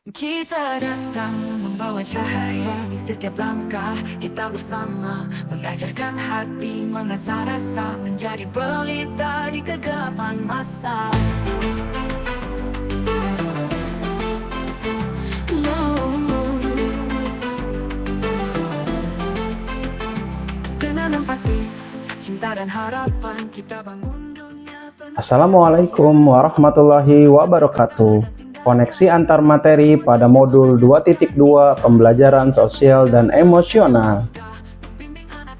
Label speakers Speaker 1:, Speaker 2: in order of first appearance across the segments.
Speaker 1: Kita datang membawa cahaya di setiap langkah. Kita bersama mengajarkan hati, mengasah rasa, menjadi pelita di kegelapan masa. Dengan empati, cinta dan harapan, kita bangun dunia penuh.
Speaker 2: Assalamualaikum warahmatullahi wabarakatuh. Koneksi antar materi pada modul 2.2 pembelajaran sosial dan emosional.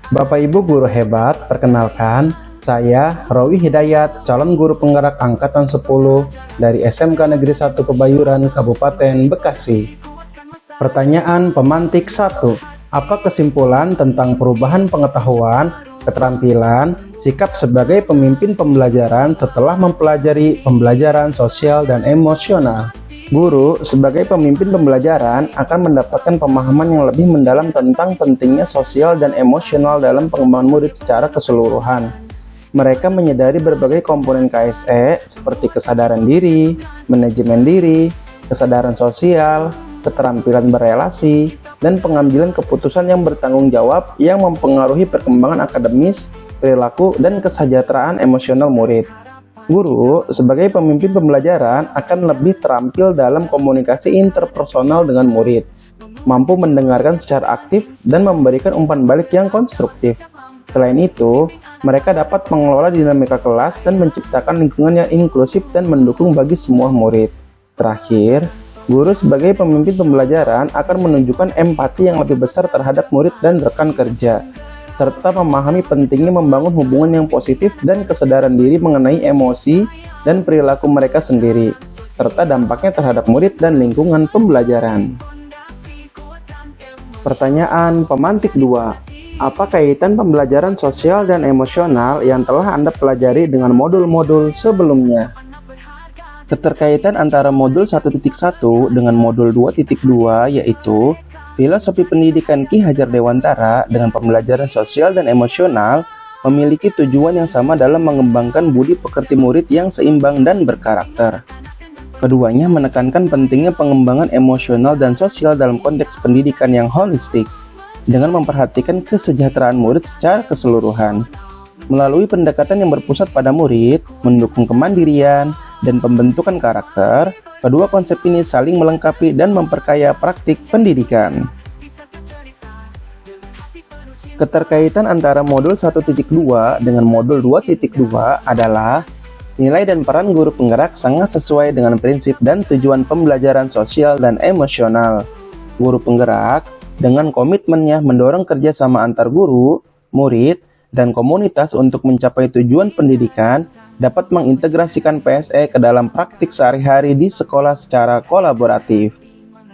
Speaker 2: Bapak Ibu guru hebat, perkenalkan, saya Rowi Hidayat, calon guru penggerak angkatan 10 dari SMK Negeri 1 Kebayuran, Kabupaten Bekasi. Pertanyaan pemantik 1. Apa kesimpulan tentang perubahan pengetahuan, keterampilan, sikap sebagai pemimpin pembelajaran setelah mempelajari pembelajaran sosial dan emosional? Guru sebagai pemimpin pembelajaran akan mendapatkan pemahaman yang lebih mendalam tentang pentingnya sosial dan emosional dalam pengembangan murid secara keseluruhan. Mereka menyadari berbagai komponen KSE seperti kesadaran diri, manajemen diri, kesadaran sosial, keterampilan berelasi, dan pengambilan keputusan yang bertanggung jawab yang mempengaruhi perkembangan akademis, perilaku, dan kesejahteraan emosional murid. Guru, sebagai pemimpin pembelajaran, akan lebih terampil dalam komunikasi interpersonal dengan murid, mampu mendengarkan secara aktif dan memberikan umpan balik yang konstruktif. Selain itu, mereka dapat mengelola dinamika kelas dan menciptakan lingkungan yang inklusif dan mendukung bagi semua murid. Terakhir, guru sebagai pemimpin pembelajaran akan menunjukkan empati yang lebih besar terhadap murid dan rekan kerja, serta memahami pentingnya membangun hubungan yang positif dan kesadaran diri mengenai emosi dan perilaku mereka sendiri, serta dampaknya terhadap murid dan lingkungan pembelajaran. Pertanyaan pemantik 2. Apa kaitan pembelajaran sosial dan emosional yang telah Anda pelajari dengan modul-modul sebelumnya? Keterkaitan antara modul 1.1 dengan modul 2.2 yaitu Filosofi Pendidikan Ki Hajar Dewantara dengan pembelajaran sosial dan emosional memiliki tujuan yang sama dalam mengembangkan budi pekerti murid yang seimbang dan berkarakter. Keduanya menekankan pentingnya pengembangan emosional dan sosial dalam konteks pendidikan yang holistik dengan memperhatikan kesejahteraan murid secara keseluruhan. Melalui pendekatan yang berpusat pada murid, mendukung kemandirian, dan pembentukan karakter, kedua konsep ini saling melengkapi dan memperkaya praktik pendidikan. Keterkaitan antara modul 1.2 dengan modul 2.2 adalah nilai dan peran guru penggerak sangat sesuai dengan prinsip dan tujuan pembelajaran sosial dan emosional. Guru penggerak dengan komitmennya mendorong kerjasama antar guru, murid, dan komunitas untuk mencapai tujuan pendidikan dapat mengintegrasikan PSE ke dalam praktik sehari-hari di sekolah secara kolaboratif.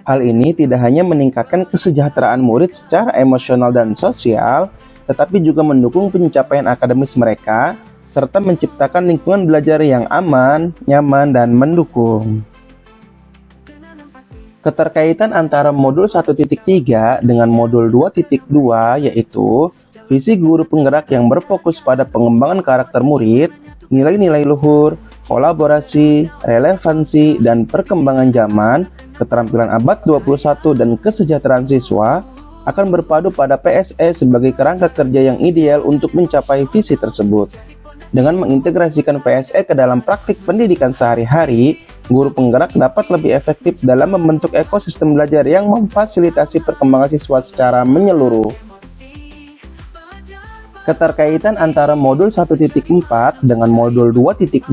Speaker 2: Hal ini tidak hanya meningkatkan kesejahteraan murid secara emosional dan sosial, tetapi juga mendukung pencapaian akademis mereka, serta menciptakan lingkungan belajar yang aman, nyaman, dan mendukung. Keterkaitan antara modul 1.3 dengan modul 2.2 yaitu visi guru penggerak yang berfokus pada pengembangan karakter murid, nilai-nilai luhur, kolaborasi, relevansi, dan perkembangan zaman, keterampilan abad 21, dan kesejahteraan siswa akan berpadu pada PSE sebagai kerangka kerja yang ideal untuk mencapai visi tersebut. Dengan mengintegrasikan PSE ke dalam praktik pendidikan sehari-hari, guru penggerak dapat lebih efektif dalam membentuk ekosistem belajar yang memfasilitasi perkembangan siswa secara menyeluruh. Keterkaitan antara modul 1.4 dengan modul 2.2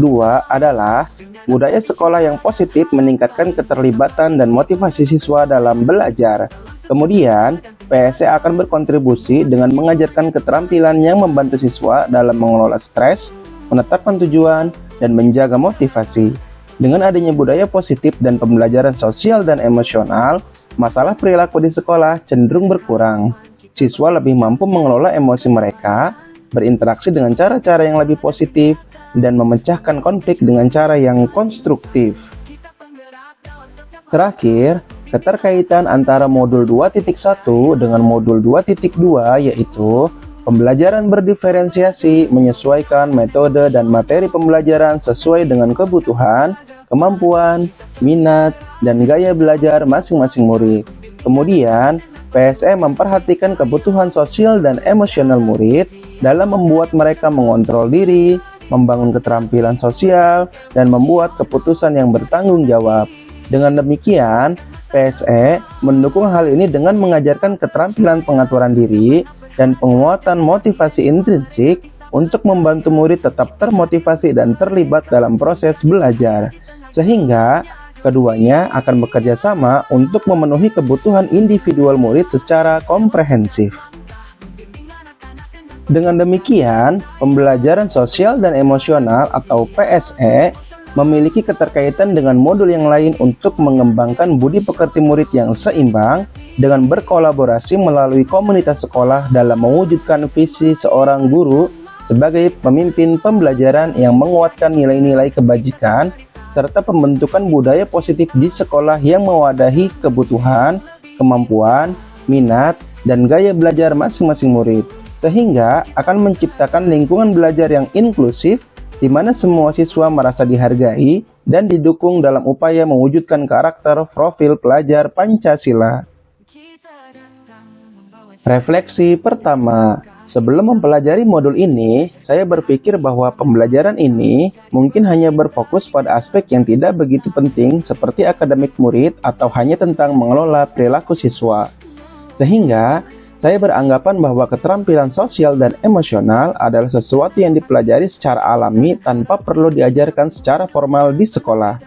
Speaker 2: adalah budaya sekolah yang positif meningkatkan keterlibatan dan motivasi siswa dalam belajar. Kemudian, PSE akan berkontribusi dengan mengajarkan keterampilan yang membantu siswa dalam mengelola stres, menetapkan tujuan, dan menjaga motivasi. Dengan adanya budaya positif dan pembelajaran sosial dan emosional, masalah perilaku di sekolah cenderung berkurang. Siswa lebih mampu mengelola emosi mereka, berinteraksi dengan cara-cara yang lebih positif, dan memecahkan konflik dengan cara yang konstruktif. Terakhir, keterkaitan antara modul 2.1 dengan modul 2.2 yaitu pembelajaran berdiferensiasi, menyesuaikan metode dan materi pembelajaran sesuai dengan kebutuhan, kemampuan, minat, dan gaya belajar masing-masing murid. Kemudian, PSE memperhatikan kebutuhan sosial dan emosional murid dalam membuat mereka mengontrol diri, membangun keterampilan sosial, dan membuat keputusan yang bertanggung jawab. Dengan demikian, PSE mendukung hal ini dengan mengajarkan keterampilan pengaturan diri dan penguatan motivasi intrinsik untuk membantu murid tetap termotivasi dan terlibat dalam proses belajar, sehingga keduanya akan bekerja sama untuk memenuhi kebutuhan individual murid secara komprehensif. Dengan demikian, pembelajaran sosial dan emosional atau PSE memiliki keterkaitan dengan modul yang lain untuk mengembangkan budi pekerti murid yang seimbang dengan berkolaborasi melalui komunitas sekolah dalam mewujudkan visi seorang guru sebagai pemimpin pembelajaran yang menguatkan nilai-nilai kebajikan serta pembentukan budaya positif di sekolah yang mewadahi kebutuhan, kemampuan, minat, dan gaya belajar masing-masing murid, sehingga akan menciptakan lingkungan belajar yang inklusif di mana semua siswa merasa dihargai dan didukung dalam upaya mewujudkan karakter profil pelajar Pancasila. Refleksi pertama. Sebelum mempelajari modul ini, saya berpikir bahwa pembelajaran ini mungkin hanya berfokus pada aspek yang tidak begitu penting seperti akademik murid atau hanya tentang mengelola perilaku siswa. Sehingga, saya beranggapan bahwa keterampilan sosial dan emosional adalah sesuatu yang dipelajari secara alami tanpa perlu diajarkan secara formal di sekolah.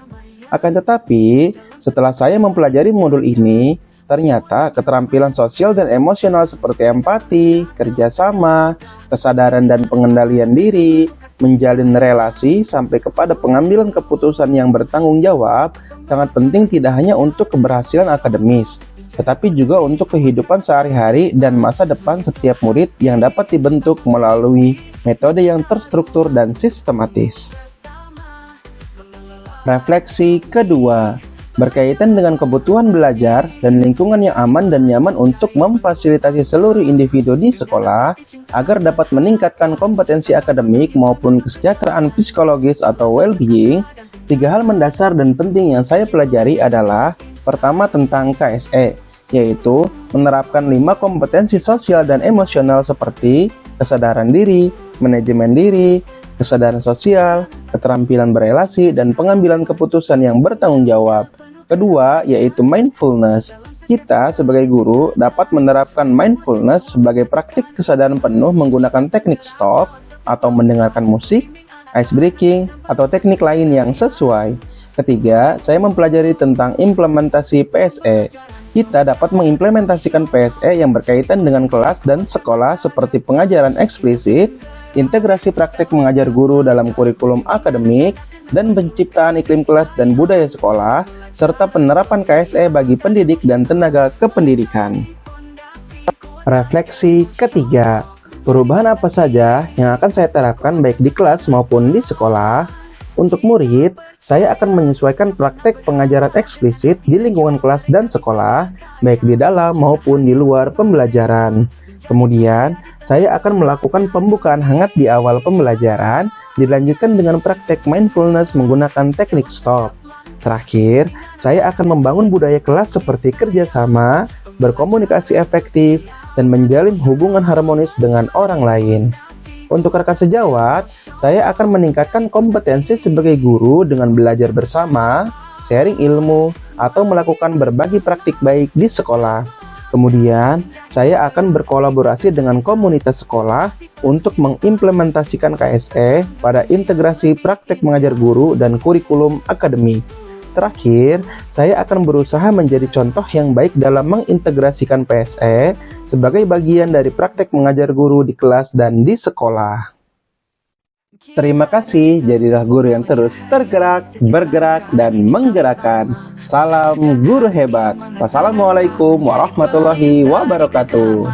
Speaker 2: Akan tetapi, setelah saya mempelajari modul ini, ternyata keterampilan sosial dan emosional seperti empati, kerjasama, kesadaran dan pengendalian diri, menjalin relasi, sampai kepada pengambilan keputusan yang bertanggung jawab sangat penting tidak hanya untuk keberhasilan akademis, tetapi juga untuk kehidupan sehari-hari dan masa depan setiap murid yang dapat dibentuk melalui metode yang terstruktur dan sistematis. Refleksi kedua. Berkaitan dengan kebutuhan belajar dan lingkungan yang aman dan nyaman untuk memfasilitasi seluruh individu di sekolah agar dapat meningkatkan kompetensi akademik maupun kesejahteraan psikologis atau well-being, 3 hal mendasar dan penting yang saya pelajari adalah pertama tentang KSE, yaitu menerapkan 5 kompetensi sosial dan emosional seperti kesadaran diri, manajemen diri, kesadaran sosial, keterampilan berelasi, dan pengambilan keputusan yang bertanggung jawab. Kedua, yaitu mindfulness. Kita sebagai guru dapat menerapkan mindfulness sebagai praktik kesadaran penuh menggunakan teknik stop atau mendengarkan musik, ice breaking, atau teknik lain yang sesuai. Ketiga, saya mempelajari tentang implementasi PSE. Kita dapat mengimplementasikan PSE yang berkaitan dengan kelas dan sekolah seperti pengajaran eksplisit, integrasi praktek mengajar guru dalam kurikulum akademik, dan penciptaan iklim kelas dan budaya sekolah, serta penerapan KSE bagi pendidik dan tenaga kependidikan. Refleksi ketiga. Perubahan apa saja yang akan saya terapkan baik di kelas maupun di sekolah? Untuk murid, saya akan menyesuaikan praktek pengajaran eksplisit di lingkungan kelas dan sekolah, baik di dalam maupun di luar pembelajaran. Kemudian, saya akan melakukan pembukaan hangat di awal pembelajaran, dilanjutkan dengan praktek mindfulness menggunakan teknik stop. Terakhir, saya akan membangun budaya kelas seperti kerjasama, berkomunikasi efektif, dan menjalin hubungan harmonis dengan orang lain. Untuk rekan sejawat, saya akan meningkatkan kompetensi sebagai guru dengan belajar bersama, sharing ilmu, atau melakukan berbagi praktik baik di sekolah. Kemudian, saya akan berkolaborasi dengan komunitas sekolah untuk mengimplementasikan KSE pada integrasi praktek mengajar guru dan kurikulum akademik. Terakhir, saya akan berusaha menjadi contoh yang baik dalam mengintegrasikan PSE sebagai bagian dari praktek mengajar guru di kelas dan di sekolah. Terima kasih, jadilah guru yang terus tergerak, bergerak, dan menggerakkan. Salam guru hebat. Wassalamualaikum warahmatullahi wabarakatuh.